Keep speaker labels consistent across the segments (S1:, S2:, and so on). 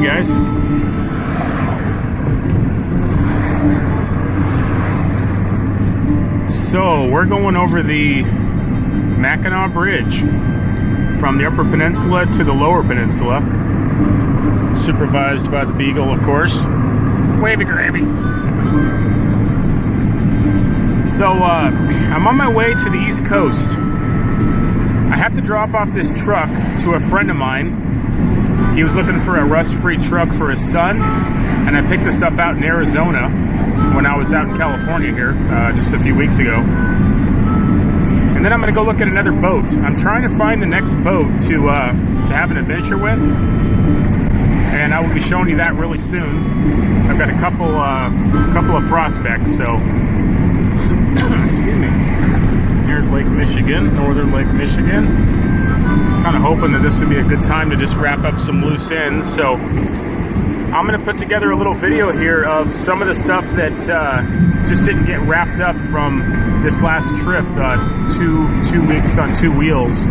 S1: guys. So we're going over the Mackinac Bridge from the Upper Peninsula to the Lower Peninsula, supervised by the Beagle, of course. Wavey gravy. So I'm on my way to the East Coast. I have to drop off this truck to a friend of mine. He was looking for a rust-free truck for his son, and I picked this up out in Arizona when I was out in California here just a few weeks ago. And then I'm going to go look at another boat. I'm trying to find the next boat to have an adventure with, and I will be showing you that really soon. I've got a couple of prospects. So excuse me. Here's Lake Michigan, northern Lake Michigan. Kind of hoping that this would be a good time to just wrap up some loose ends. So I'm going to put together a little video here of some of the stuff that just didn't get wrapped up from this last trip, 2 weeks on 2 wheels.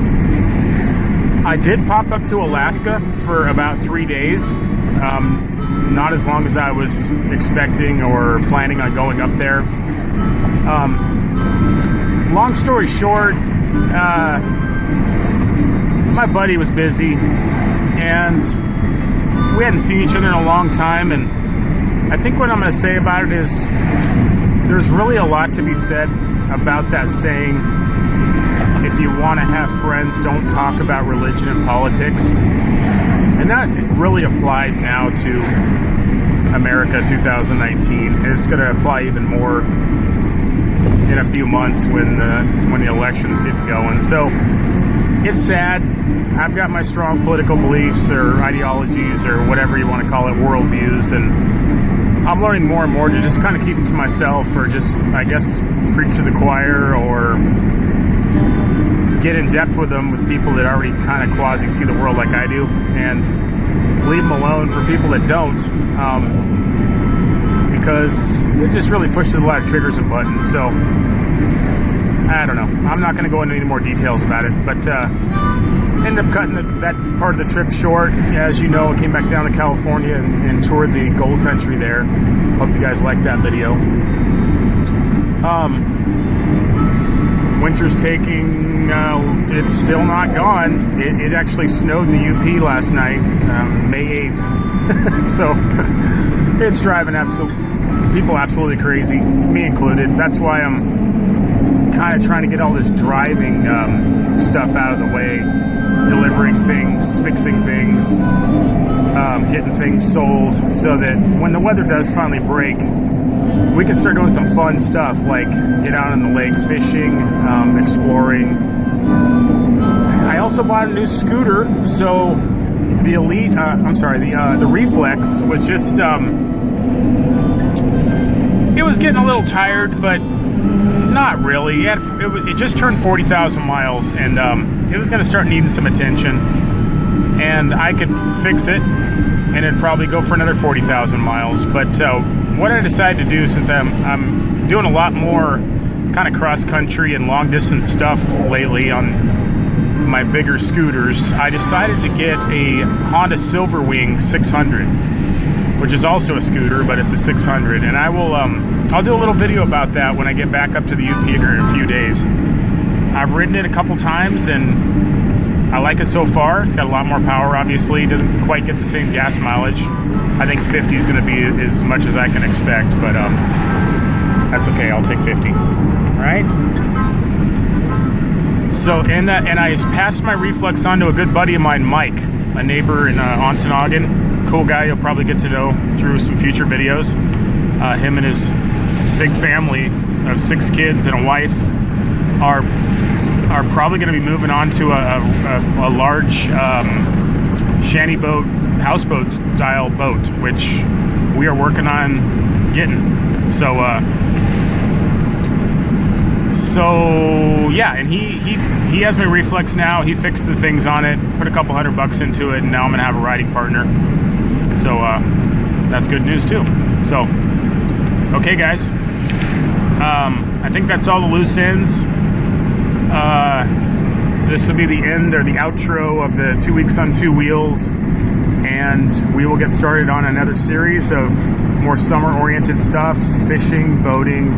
S1: I did pop up to Alaska for about 3 days. Not as long as I was expecting or planning on going up there. Long story short, my buddy was busy and we hadn't seen each other in a long time, and I think what I'm going to say about it is there's really a lot to be said about that saying, if you want to have friends, don't talk about religion and politics. And that really applies now to America 2019, and it's going to apply even more in a few months when the elections get going. So it's sad. I've got my strong political beliefs or ideologies or whatever you want to call it, worldviews, and I'm learning more and more to just kind of keep it to myself, or just, I guess, preach to the choir, or get in depth with them, with people that already kind of quasi see the world like I do, and leave them alone for people that don't, because it just really pushes a lot of triggers and buttons. So I don't know. I'm not going to go into any more details about it, but ended up cutting that part of the trip short. As you know, I came back down to California and toured the gold country there. Hope you guys liked that video. Winter's taking, it's still not gone. It actually snowed in the UP last night, May 8th. So it's driving people absolutely crazy, me included. That's why I'm kind of trying to get all this driving stuff out of the way, delivering things, fixing things, getting things sold, so that when the weather does finally break, we can start doing some fun stuff, like get out on the lake fishing, exploring. I also bought a new scooter, so the Elite, the Reflex was just, it was getting a little tired, but not really. It just turned 40,000 miles, and it was going to start needing some attention, and I could fix it, and it'd probably go for another 40,000 miles. But what I decided to do, since I'm doing a lot more kind of cross-country and long-distance stuff lately on my bigger scooters, I decided to get a Honda Silverwing 600, which is also a scooter, but it's a 600, and I'll do a little video about that when I get back up to the UP here in a few days. I've ridden it a couple times, and I like it so far. It's got a lot more power, obviously. It doesn't quite get the same gas mileage. I think 50 is going to be as much as I can expect, but that's okay. I'll take 50. All right? So, and I passed my Reflex on to a good buddy of mine, Mike, a neighbor in Ontonagon. Cool guy you'll probably get to know through some future videos. Him and his big family of 6 kids and a wife are probably going to be moving on to a large shanty boat, houseboat style boat, which we are working on getting. So yeah, and he has my Reflex now. He fixed the things on it, put a couple $100 into it, and now I'm gonna have a riding partner. So that's good news too. So okay, guys, I think that's all the loose ends. This will be the end or the outro of the 2 weeks on 2 wheels, and and we will get started on another series of more summer-oriented stuff, fishing, boating,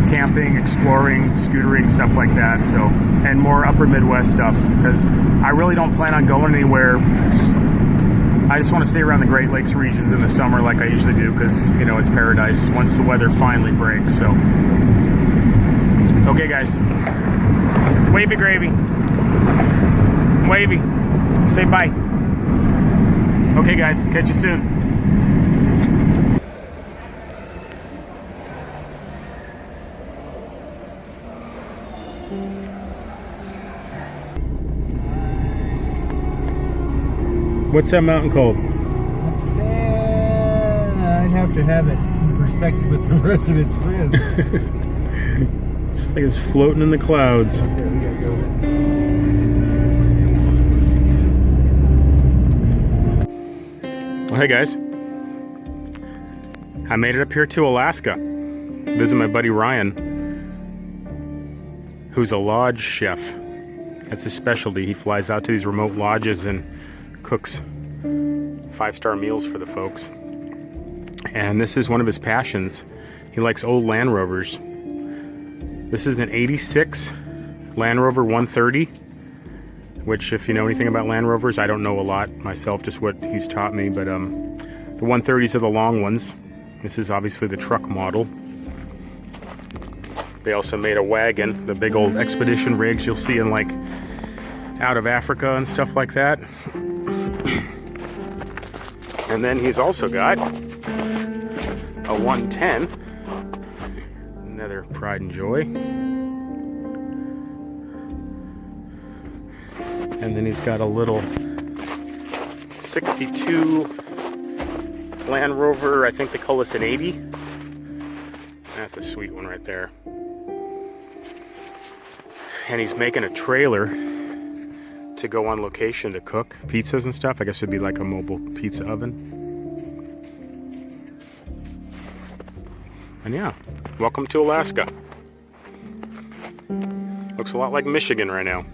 S1: camping, exploring, scootering, stuff like that. So, and more upper Midwest stuff, because I really don't plan on going anywhere. I just want to stay around the Great Lakes regions in the summer like I usually do, because, you know, it's paradise once the weather finally breaks. So, okay guys, wavy gravy, wavy, say bye. Okay guys, catch you soon. What's that mountain called?
S2: I'd have to have it in perspective with the rest of its friends.
S1: It's like it's floating in the clouds.
S2: Okay, we gotta go with it.
S1: Well, hey guys. I made it up here to Alaska. Visit my buddy Ryan, who's a lodge chef. That's his specialty. He flies out to these remote lodges and cooks 5-star meals for the folks. And this is one of his passions. He likes old Land Rovers. This is an 86 Land Rover 130, which, if you know anything about Land Rovers, I don't know a lot myself, just what he's taught me, but the 130s are the long ones. This is obviously the truck model. They also made a wagon, the big old expedition rigs you'll see in, like, out of Africa and stuff like that. And then he's also got a 110, another pride and joy. And then he's got a little 62 Land Rover, I think they call this an 80. That's a sweet one right there. And he's making a trailer to go on location to cook pizzas and stuff. I guess it'd be like a mobile pizza oven. And yeah, welcome to Alaska. Looks a lot like Michigan right now.